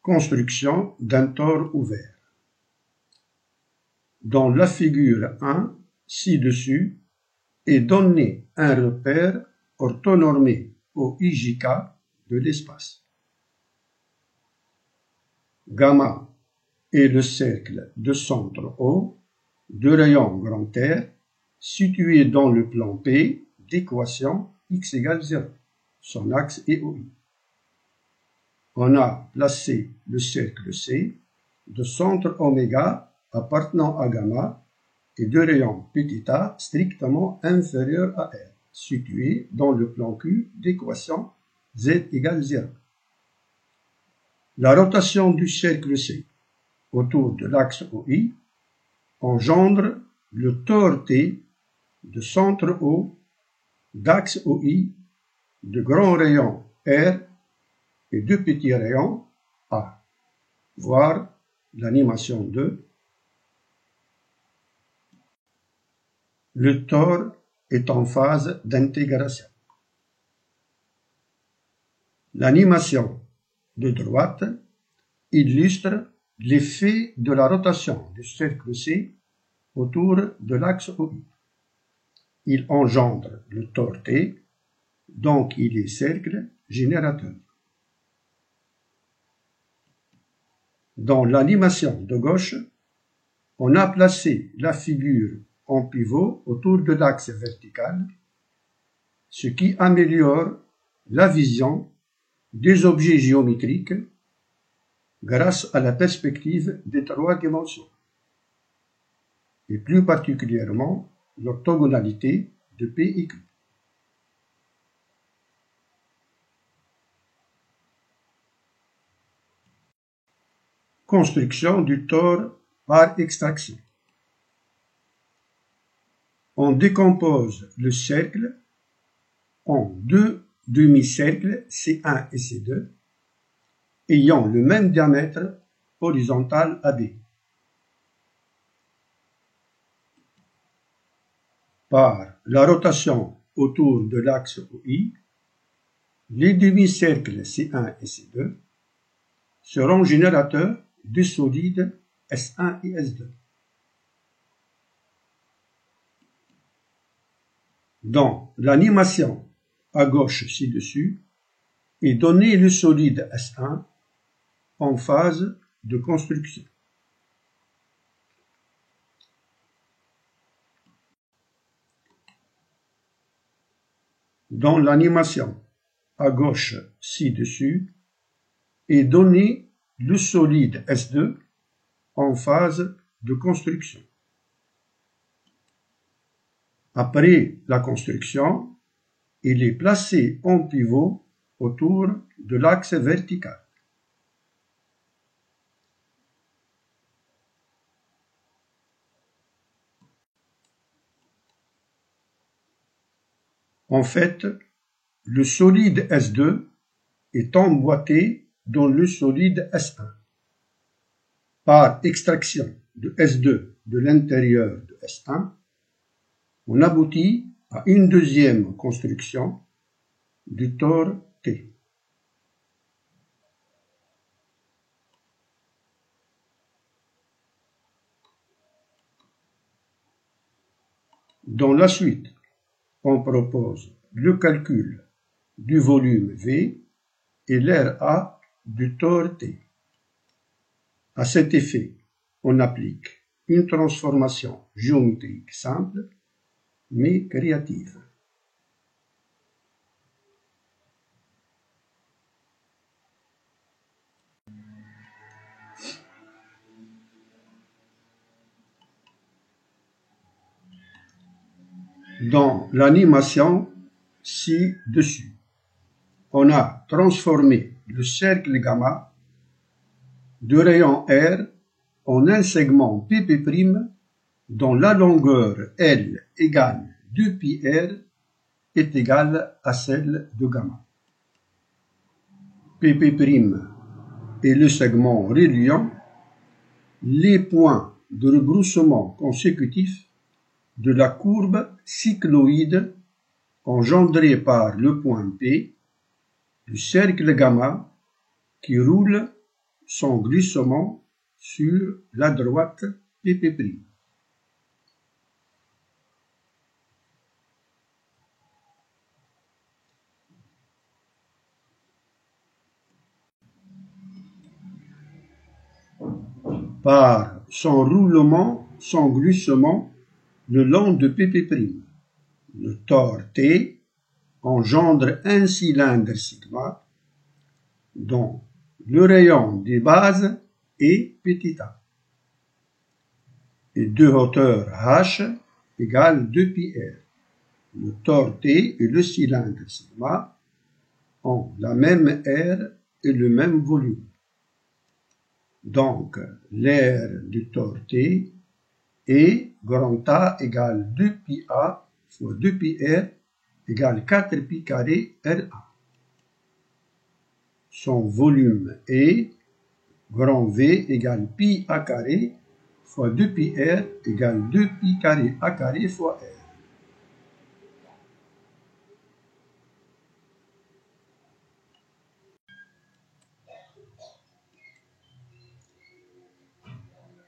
Construction d'un tore ouvert. Dans la figure 1, ci-dessus, est donné un repère orthonormé au IJK de l'espace. Gamma est le cercle de centre O de rayon grand R situé dans le plan P d'équation x égale 0. Son axe est OI. On a placé le cercle C de centre oméga appartenant à gamma et de rayon petit a strictement inférieur à R, situé dans le plan Q d'équation Z égale 0. La rotation du cercle C autour de l'axe OI engendre le tore T de centre O, d'axe OI, de grand rayon R et de petit rayon A. Voir l'animation 2. Le tore est en phase d'intégration. L'animation de droite illustre l'effet de la rotation du cercle C autour de l'axe OI. Il engendre le tore T, donc il est cercle générateur. Dans l'animation de gauche, on a placé la figure en pivot autour de l'axe vertical, ce qui améliore la vision des objets géométriques grâce à la perspective des 3 dimensions, et plus particulièrement l'orthogonalité de P et Q. Construction du tore par extraction. On décompose le cercle en deux demi-cercles C1 et C2 ayant le même diamètre horizontal AB. Par la rotation autour de l'axe OI, les demi-cercles C1 et C2 seront générateurs de solides S1 et S2. Dans l'animation à gauche ci-dessus est donné le solide S1 en phase de construction. Dans l'animation à gauche ci-dessus est donné le solide S2 en phase de construction. Après la construction, il est placé en pivot autour de l'axe vertical. En fait, le solide S2 est emboîté dans le solide S1. Par extraction de S2 de l'intérieur de S1, on aboutit à une deuxième construction du tore T. Dans la suite, on propose le calcul du volume V et l'aire A du tore T. À cet effet, on applique une transformation géométrique simple, mais créative. Dans l'animation ci-dessus, on a transformé le cercle gamma de rayon R en un segment PP' dont la longueur L égale 2πr est égale à celle de gamma. PP' est le segment reliant les points de rebroussement consécutifs de la courbe cycloïde engendrée par le point P du cercle gamma qui roule son glissement sur la droite pp'. Par son roulement, son glissement le long de pp'. Le tore T engendre un cylindre sigma dont le rayon des bases est petit a et de hauteur h égale 2πr. Le tore T et le cylindre sigma ont la même aire et le même volume. Donc, l'aire du tore T est grand A égale 2πa fois 2πr égale 4π carré RA. Son volume est grand V égale pi A carré fois 2πr égale 2π carré A carré fois R.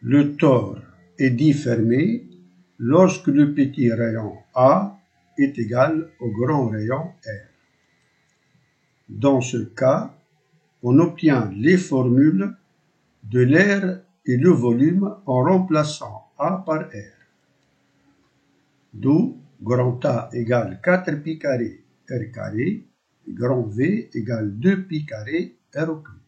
Le tore est dit fermé lorsque le petit rayon A est égal au grand rayon R. Dans ce cas, on obtient les formules de l'aire et le volume en remplaçant A par R. D'où grand A égale 4π carré R carré et grand V égale 2π carré R au cube.